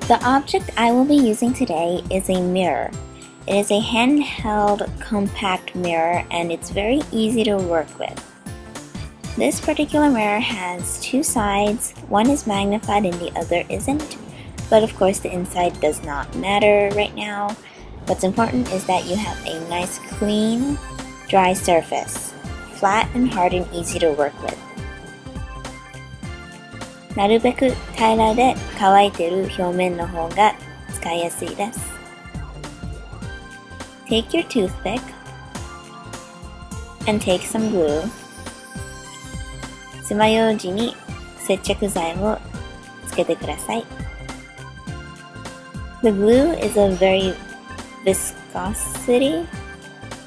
The object I will be using today is a mirror. It is a handheld compact mirror and it's very easy to work with. This particular mirror has two sides, one is magnified and the other isn't, but of course the inside does not matter right now. What's important is that you have a nice clean, dry surface, flat and hard and easy to work with. なるべく平らで乾いている表面の方が使いやすいです。Take your toothpick and take some glue. 爪楊枝に接着剤をつけてください。The glue is a very viscosity,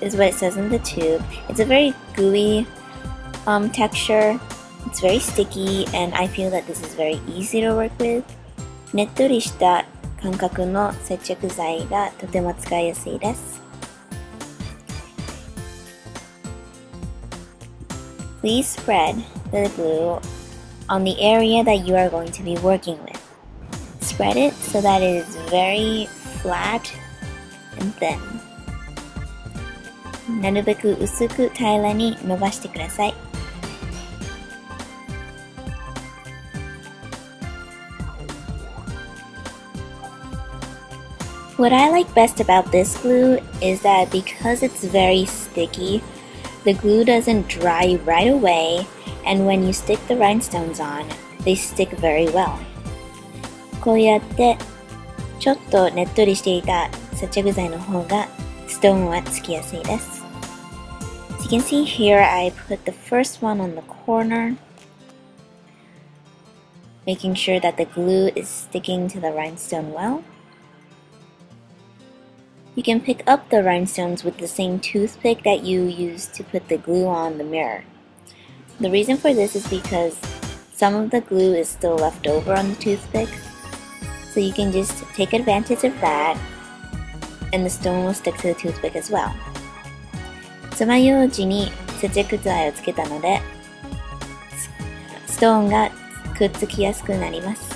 is what it says in the tube. It's a very gooey texture. It's very sticky and I feel that this is very easy to work with. ねっとりした感覚の接着剤がとても使いやすいです。Please spread the glue on the area that you are going to be working with. Spread it so that it is very flat and thin. なるべく薄く平らに伸ばしてください。What I like best about this glue is that because it's very sticky, the glue doesn't dry right away, and when you stick the rhinestones on, they stick very well. こうやってちょっとねっとりしていた接着剤の方がストーンはつきやすいです。As you can see here, I put the first one on the corner, making sure that the glue is sticking to the rhinestone well. You can pick up the rhinestones with the same toothpick that you used to put the glue on the mirror. The reason for this is because some of the glue is still left over on the toothpick, so you can just take advantage of that and the stone will stick to the toothpick as well. 爪楊枝に接着剤をつけたので、ストーンがくっつきやすくなります。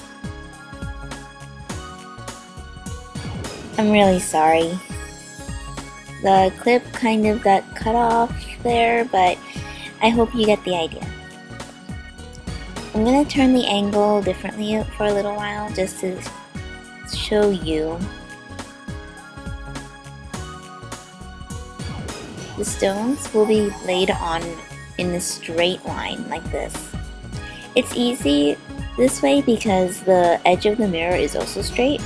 I'm really sorry. The clip kind of got cut off there, but I hope you get the idea. I'm going to turn the angle differently for a little while just to show you. The stones will be laid on in a straight line like this. It's easy this way because the edge of the mirror is also straight.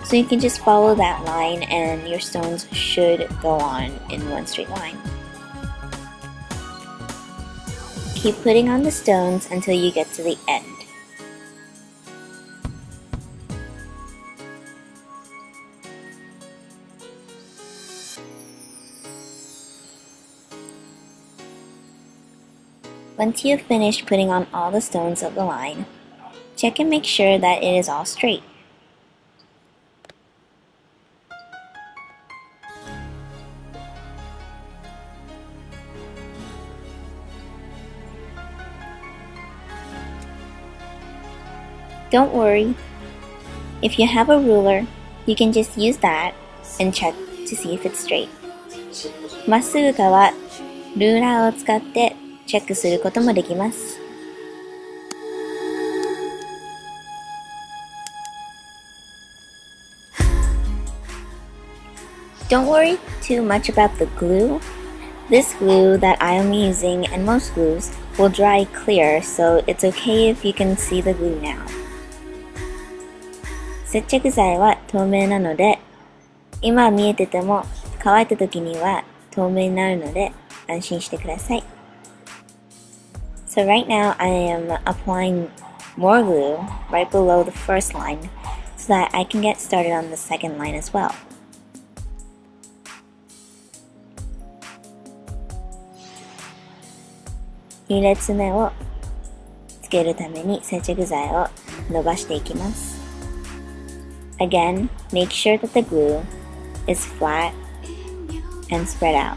So you can just follow that line and your stones should go on in one straight line. Keep putting on the stones until you get to the end. Once you've finished putting on all the stones of the line, check and make sure that it is all straight. Don't worry. If you have a ruler, you can just use that and check to see if it's straight. まっすぐかはルーラーを使ってチェックすることもできます。Don't worry too much about the glue. This glue that I am using and most glues will dry clear, so it's okay if you can see the glue now. 接着剤は透明なので、今は見えてても乾いた時には透明になるので安心してください。So right now I am applying more glue right below the first line so that I can get started on the second line as well. 2列目をつけるために接着剤を伸ばしていきます。Again, make sure that the glue is flat and spread out.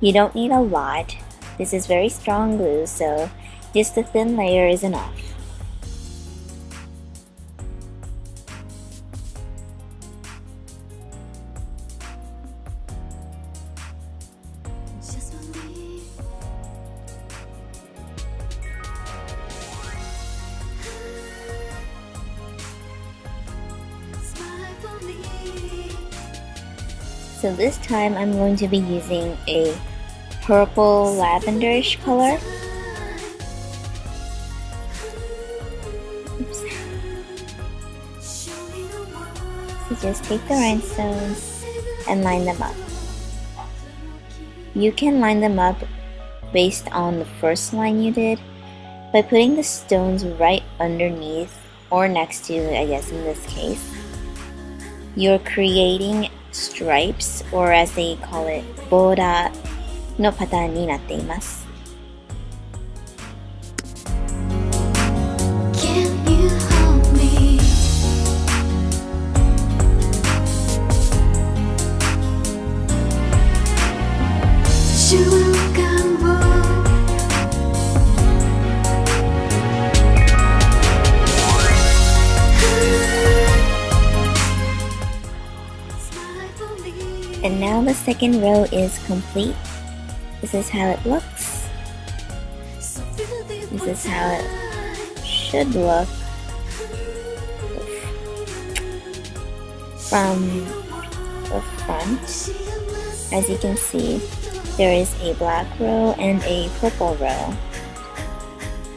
You don't need a lot. This is very strong glue, so just a thin layer is enough. So this time I'm going to be using a purple lavenderish color. Oops. So just take the rhinestones and line them up. You can line them up based on the first line you did by putting the stones right underneath or next to, I guess in this case. You're creating stripes, or as they call it, boda no patternになっています。And now the second row is complete. This is how it looks. This is how it should look from the front. As you can see, there is a black row and a purple row.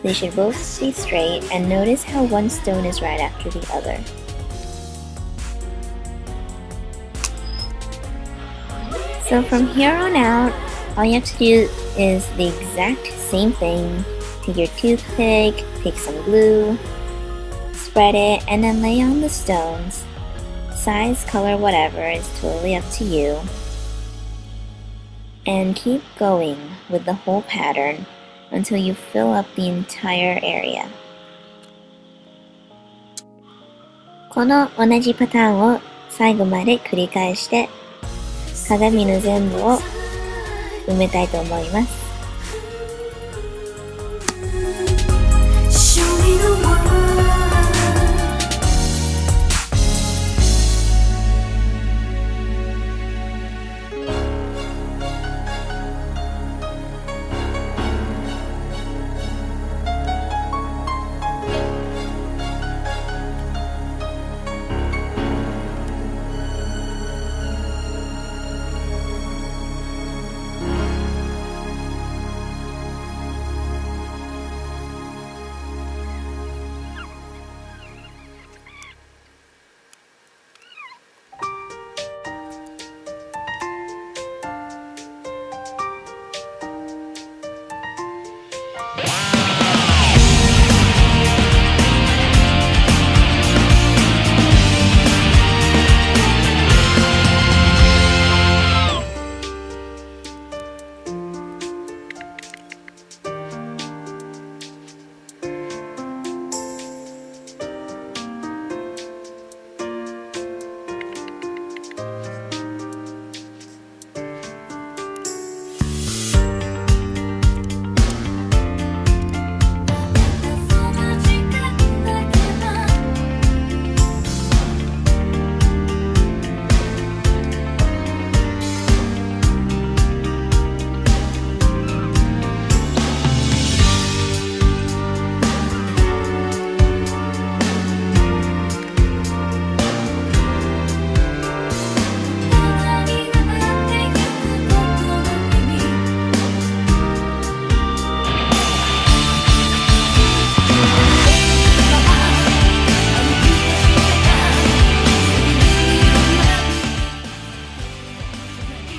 They should both be straight, and notice how one stone is right after the other. So from here on out, all you have to do is the exact same thing. Take your toothpick, take some glue, spread it, and then lay on the stones. Size, color, whatever is totally up to you. And keep going with the whole pattern until you fill up the entire area. この同じパターンを最後まで繰り返して鏡の全部を埋めたいと思います。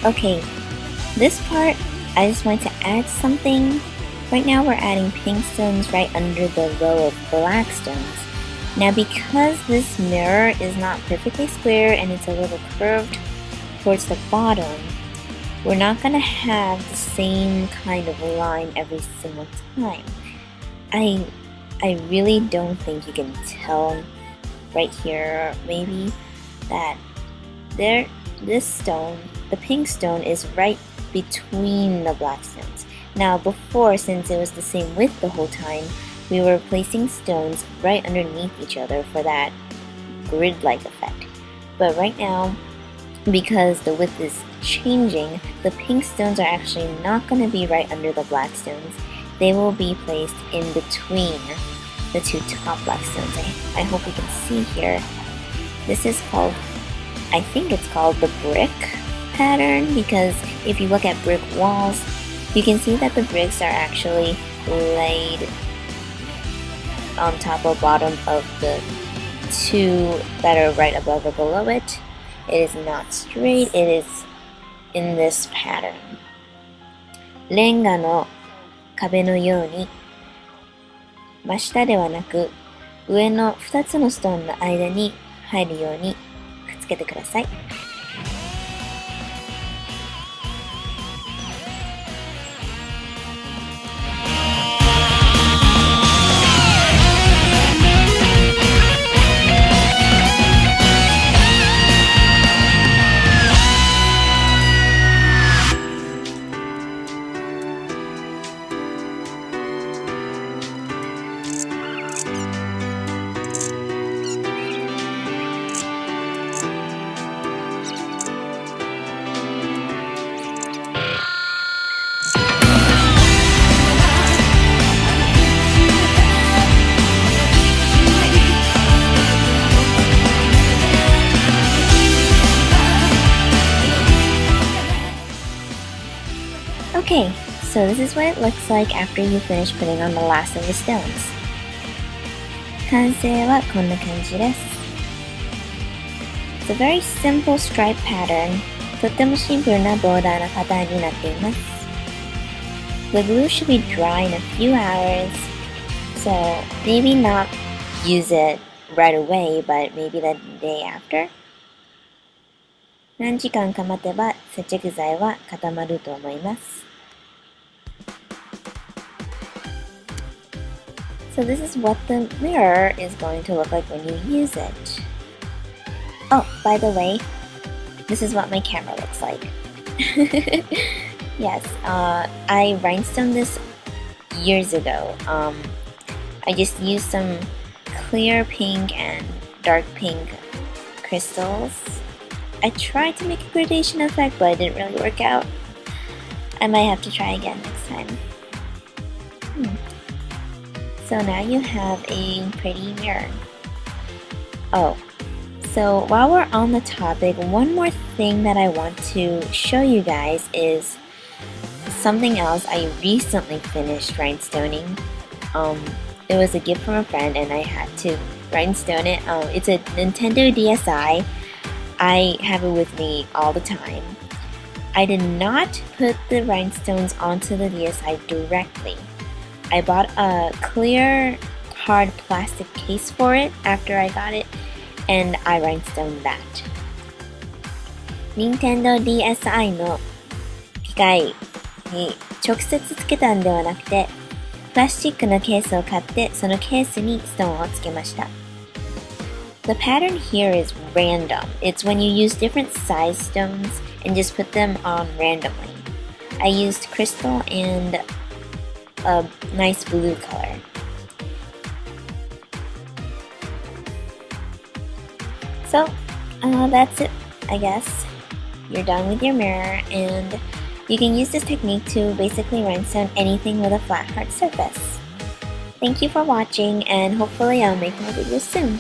Okay, this part, I just want to add something. Right now we're adding pink stones right under the row of black stones. Now because this mirror is not perfectly square and it's a little curved towards the bottom, we're not going to have the same kind of line every single time. I really don't think you can tell right here maybe that this stone, the pink stone, is right between the black stones. Now before, since it was the same width the whole time, we were placing stones right underneath each other for that grid-like effect. But right now, because the width is changing, the pink stones are actually not going to be right under the black stones. They will be placed in between the two top black stones. I hope you can see here. This is called, I think it's called the brick. pattern because if you look at brick walls, you can see that the bricks are actually laid on top or bottom of the two that are right above or below it. It is not straight, it is in this pattern. レンガの壁のように真下ではなく上の2つのストーンの間に入るようにくっつけてください。Okay, so this is what it looks like after you finish putting on the last of the stones. 完成はこんな感じです。It's a very simple stripe pattern. とってもシンプルなボーダーのパターンになっています。The glue should be dry in a few hours, so maybe not use it right away, but maybe the day after. 何時間か待てば接着剤は固まると思います。So this is what the mirror is going to look like when you use it. Oh, by the way, this is what my camera looks like. Yes, I rhinestoned this years ago. I just used some clear pink and dark pink crystals. I tried to make a gradation effect, but it didn't really work out. I might have to try again next time. So now you have a pretty mirror. Oh, so while we're on the topic, one more thing that I want to show you guys is something else I recently finished rhinestoning. It was a gift from a friend and I had to rhinestone it. It's a Nintendo DSi. I have it with me all the time. I did not put the rhinestones onto the DSi directly. I bought a clear hard plastic case for it after I got it, and I rhinestoned that. Nintendo DSi の機械に直接つけたんではなくて、プラスチックのケースを買ってそのケースにストーンをつけました。The pattern here is random. It's when you use different size stones and just put them on randomly. I used crystal and a nice blue color. So, that's it, I guess. You're done with your mirror and you can use this technique to basically rhinestone anything with a flat hard surface. Thank you for watching and hopefully I'll make more videos soon.